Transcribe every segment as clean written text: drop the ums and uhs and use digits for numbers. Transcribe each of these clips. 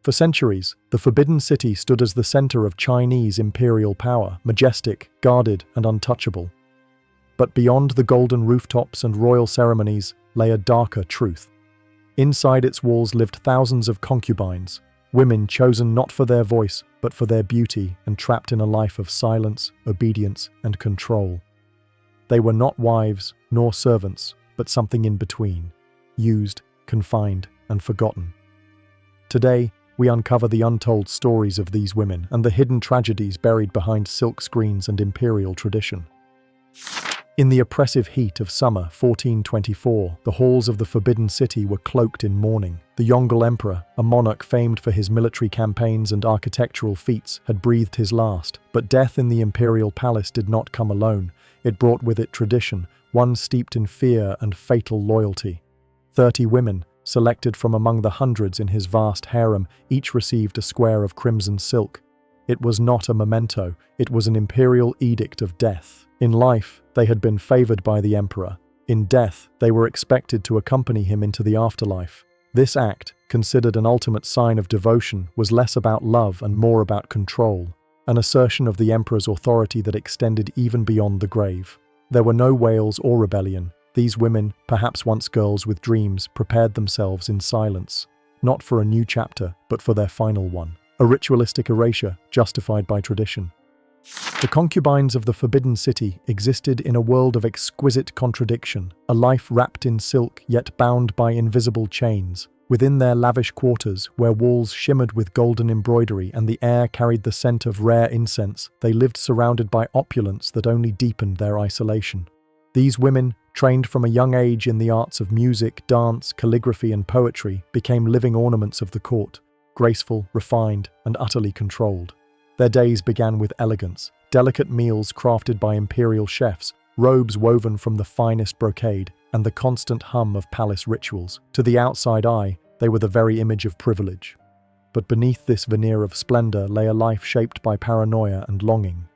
For centuries, the Forbidden City stood as the center of Chinese imperial power, majestic, guarded, and untouchable. But beyond the golden rooftops and royal ceremonies lay a darker truth. Inside its walls lived thousands of concubines, women chosen not for their voice, but for their beauty and trapped in a life of silence, obedience, and control. They were not wives nor servants, but something in between, used, confined, and forgotten. Today, we uncover the untold stories of these women and the hidden tragedies buried behind silk screens and imperial tradition. In the oppressive heat of summer 1424, the halls of the Forbidden City were cloaked in mourning. The Yongle Emperor, a monarch famed for his military campaigns and architectural feats, had breathed his last. But death in the imperial palace did not come alone. It brought with it tradition, one steeped in fear and fatal loyalty. 30 women, selected from among the hundreds in his vast harem, each received a square of crimson silk. It was not a memento, it was an imperial edict of death. In life, they had been favored by the emperor. In death, they were expected to accompany him into the afterlife. This act, considered an ultimate sign of devotion, was less about love and more about control, an assertion of the emperor's authority that extended even beyond the grave. There were no wails or rebellion. These women, perhaps once girls with dreams, prepared themselves in silence, not for a new chapter, but for their final one, a ritualistic erasure justified by tradition. The concubines of the Forbidden City existed in a world of exquisite contradiction, a life wrapped in silk yet bound by invisible chains. Within their lavish quarters, where walls shimmered with golden embroidery and the air carried the scent of rare incense, they lived surrounded by opulence that only deepened their isolation. These women, trained from a young age in the arts of music, dance, calligraphy, and poetry, became living ornaments of the court, graceful, refined, and utterly controlled. Their days began with elegance, delicate meals crafted by imperial chefs, robes woven from the finest brocade, and the constant hum of palace rituals. To the outside eye, they were the very image of privilege. But beneath this veneer of splendor lay a life shaped by paranoia and longing.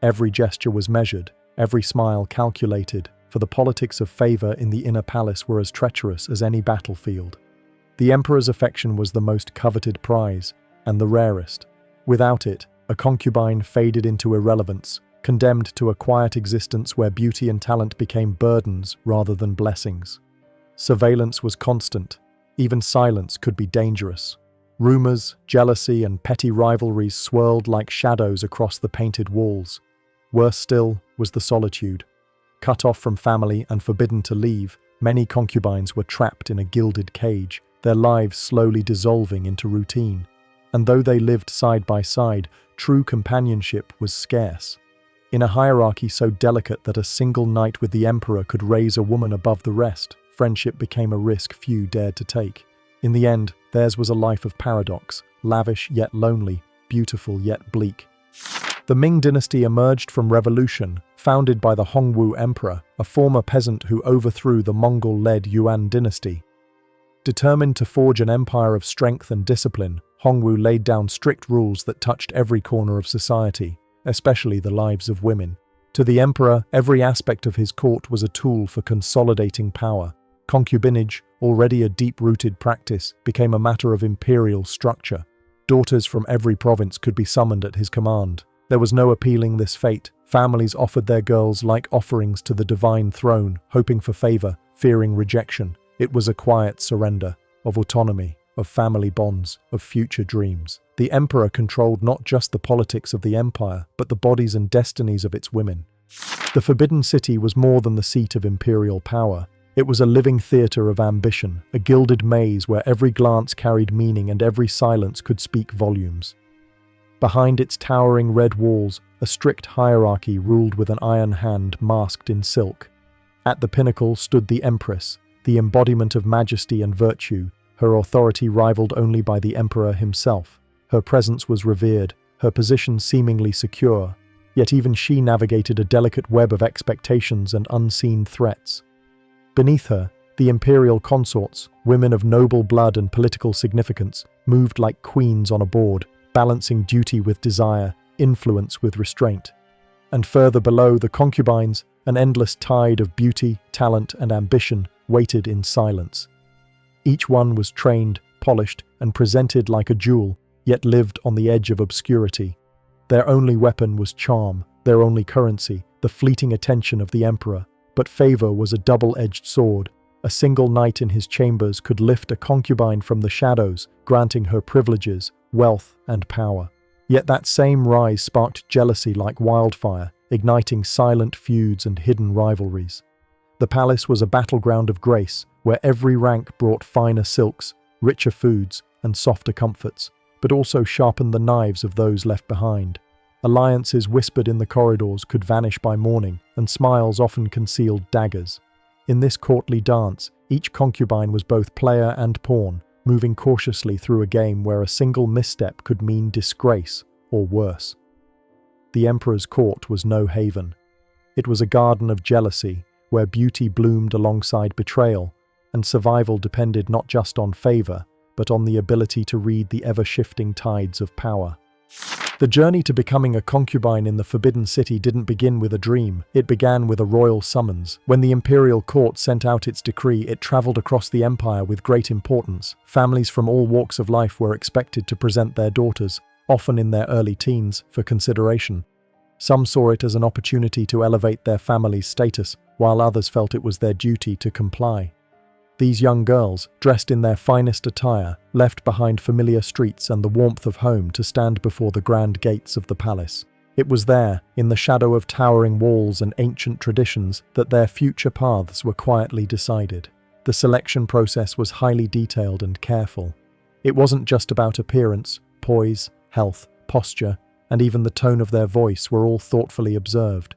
Every gesture was measured, every smile calculated, for the politics of favor in the inner palace were as treacherous as any battlefield. The emperor's affection was the most coveted prize, and the rarest. Without it, a concubine faded into irrelevance, condemned to a quiet existence where beauty and talent became burdens rather than blessings. Surveillance was constant. Even silence could be dangerous. Rumors, jealousy, and petty rivalries swirled like shadows across the painted walls. Worse still was the solitude. Cut off from family and forbidden to leave, many concubines were trapped in a gilded cage, their lives slowly dissolving into routine. And though they lived side by side, true companionship was scarce. In a hierarchy so delicate that a single night with the emperor could raise a woman above the rest, friendship became a risk few dared to take. In the end, theirs was a life of paradox, lavish yet lonely, beautiful yet bleak. The Ming dynasty emerged from revolution, founded by the Hongwu emperor, a former peasant who overthrew the Mongol-led Yuan dynasty. Determined to forge an empire of strength and discipline, Hongwu laid down strict rules that touched every corner of society, especially the lives of women. To the emperor, every aspect of his court was a tool for consolidating power. Concubinage, already a deep-rooted practice, became a matter of imperial structure. Daughters from every province could be summoned at his command. There was no appealing this fate. Families offered their girls like offerings to the divine throne, hoping for favor, fearing rejection. It was a quiet surrender of autonomy, of family bonds, of future dreams. The emperor controlled not just the politics of the empire, but the bodies and destinies of its women. The Forbidden City was more than the seat of imperial power. It was a living theater of ambition, a gilded maze where every glance carried meaning and every silence could speak volumes. Behind its towering red walls, a strict hierarchy ruled with an iron hand masked in silk. At the pinnacle stood the empress, the embodiment of majesty and virtue, her authority rivaled only by the emperor himself. Her presence was revered, her position seemingly secure, yet even she navigated a delicate web of expectations and unseen threats. Beneath her, the imperial consorts, women of noble blood and political significance, moved like queens on a board, balancing duty with desire, influence with restraint. And further below, the concubines, an endless tide of beauty, talent, and ambition, waited in silence. Each one was trained, polished, and presented like a jewel, yet lived on the edge of obscurity. Their only weapon was charm, their only currency, the fleeting attention of the emperor. But favor was a double-edged sword. A single night in his chambers could lift a concubine from the shadows, granting her privileges, wealth, and power. Yet that same rise sparked jealousy like wildfire, igniting silent feuds and hidden rivalries. The palace was a battleground of grace, where every rank brought finer silks, richer foods, and softer comforts, but also sharpened the knives of those left behind. Alliances whispered in the corridors could vanish by morning, and smiles often concealed daggers. In this courtly dance, each concubine was both player and pawn, moving cautiously through a game where a single misstep could mean disgrace or worse. The emperor's court was no haven. It was a garden of jealousy, where beauty bloomed alongside betrayal, and survival depended not just on favor, but on the ability to read the ever-shifting tides of power. The journey to becoming a concubine in the Forbidden City didn't begin with a dream. It began with a royal summons. When the Imperial court sent out its decree, it traveled across the empire with great importance. Families from all walks of life were expected to present their daughters, often in their early teens, for consideration. Some saw it as an opportunity to elevate their family's status, while others felt it was their duty to comply. These young girls, dressed in their finest attire, left behind familiar streets and the warmth of home to stand before the grand gates of the palace. It was there, in the shadow of towering walls and ancient traditions, that their future paths were quietly decided. The selection process was highly detailed and careful. It wasn't just about appearance, poise, health, posture, and even the tone of their voice were all thoughtfully observed.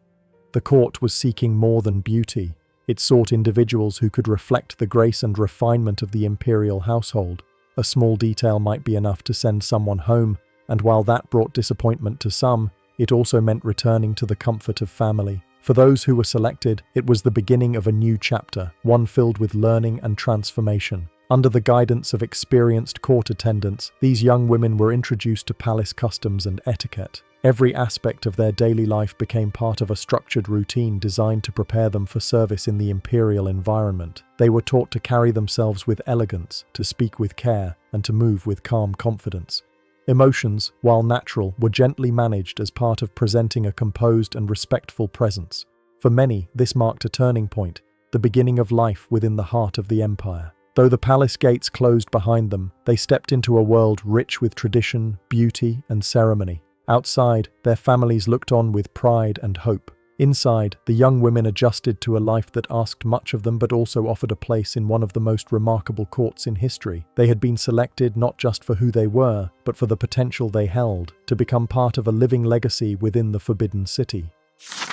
The court was seeking more than beauty. It sought individuals who could reflect the grace and refinement of the imperial household. A small detail might be enough to send someone home, and while that brought disappointment to some, it also meant returning to the comfort of family. For those who were selected, it was the beginning of a new chapter, one filled with learning and transformation. Under the guidance of experienced court attendants, these young women were introduced to palace customs and etiquette. Every aspect of their daily life became part of a structured routine designed to prepare them for service in the imperial environment. They were taught to carry themselves with elegance, to speak with care, and to move with calm confidence. Emotions, while natural, were gently managed as part of presenting a composed and respectful presence. For many, this marked a turning point, the beginning of life within the heart of the empire. Though the palace gates closed behind them, they stepped into a world rich with tradition, beauty, and ceremony. Outside, their families looked on with pride and hope. Inside, the young women adjusted to a life that asked much of them but also offered a place in one of the most remarkable courts in history. They had been selected not just for who they were, but for the potential they held, to become part of a living legacy within the Forbidden City.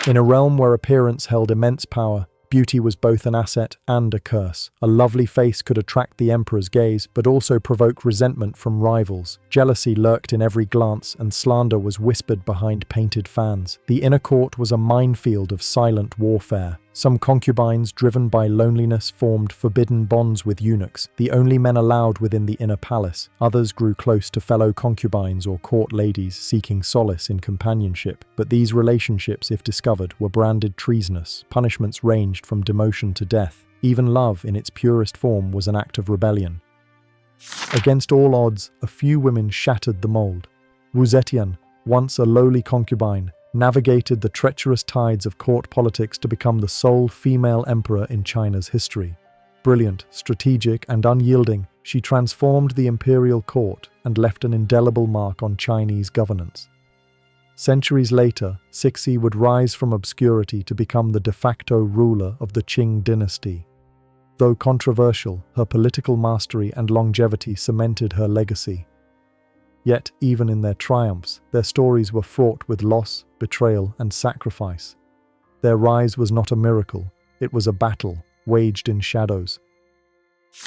In a realm where appearance held immense power, beauty was both an asset and a curse. A lovely face could attract the emperor's gaze, but also provoke resentment from rivals. Jealousy lurked in every glance, and slander was whispered behind painted fans. The inner court was a minefield of silent warfare. Some concubines, driven by loneliness, formed forbidden bonds with eunuchs, the only men allowed within the inner palace. Others grew close to fellow concubines or court ladies seeking solace in companionship. But these relationships, if discovered, were branded treasonous. Punishments ranged from demotion to death. Even love, in its purest form, was an act of rebellion. Against all odds, a few women shattered the mold. Wu Zetian, once a lowly concubine, navigated the treacherous tides of court politics to become the sole female emperor in China's history. Brilliant, strategic, and unyielding, she transformed the imperial court and left an indelible mark on Chinese governance. Centuries later, Cixi would rise from obscurity to become the de facto ruler of the Qing dynasty. Though controversial, her political mastery and longevity cemented her legacy. Yet, even in their triumphs, their stories were fraught with loss, betrayal, and sacrifice. Their rise was not a miracle, it was a battle, waged in shadows.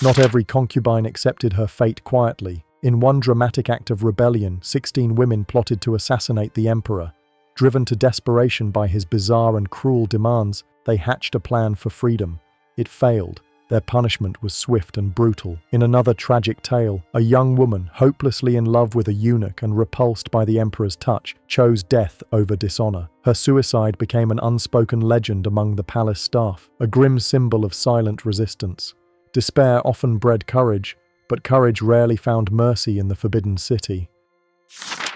Not every concubine accepted her fate quietly. In one dramatic act of rebellion, 16 women plotted to assassinate the emperor. Driven to desperation by his bizarre and cruel demands, they hatched a plan for freedom. It failed. Their punishment was swift and brutal. In another tragic tale, a young woman, hopelessly in love with a eunuch and repulsed by the emperor's touch, chose death over dishonor. Her suicide became an unspoken legend among the palace staff, a grim symbol of silent resistance. Despair often bred courage, but courage rarely found mercy in the Forbidden City.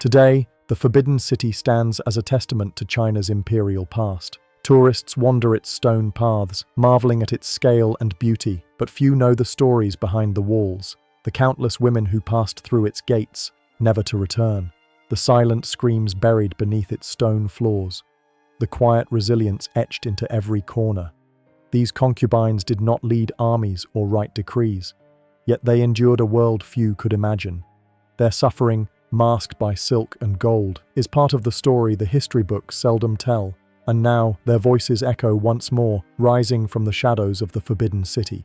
Today, the Forbidden City stands as a testament to China's imperial past. Tourists wander its stone paths, marveling at its scale and beauty, but few know the stories behind the walls, the countless women who passed through its gates, never to return, the silent screams buried beneath its stone floors, the quiet resilience etched into every corner. These concubines did not lead armies or write decrees, yet they endured a world few could imagine. Their suffering, masked by silk and gold, is part of the story the history books seldom tell, and now their voices echo once more, rising from the shadows of the Forbidden City.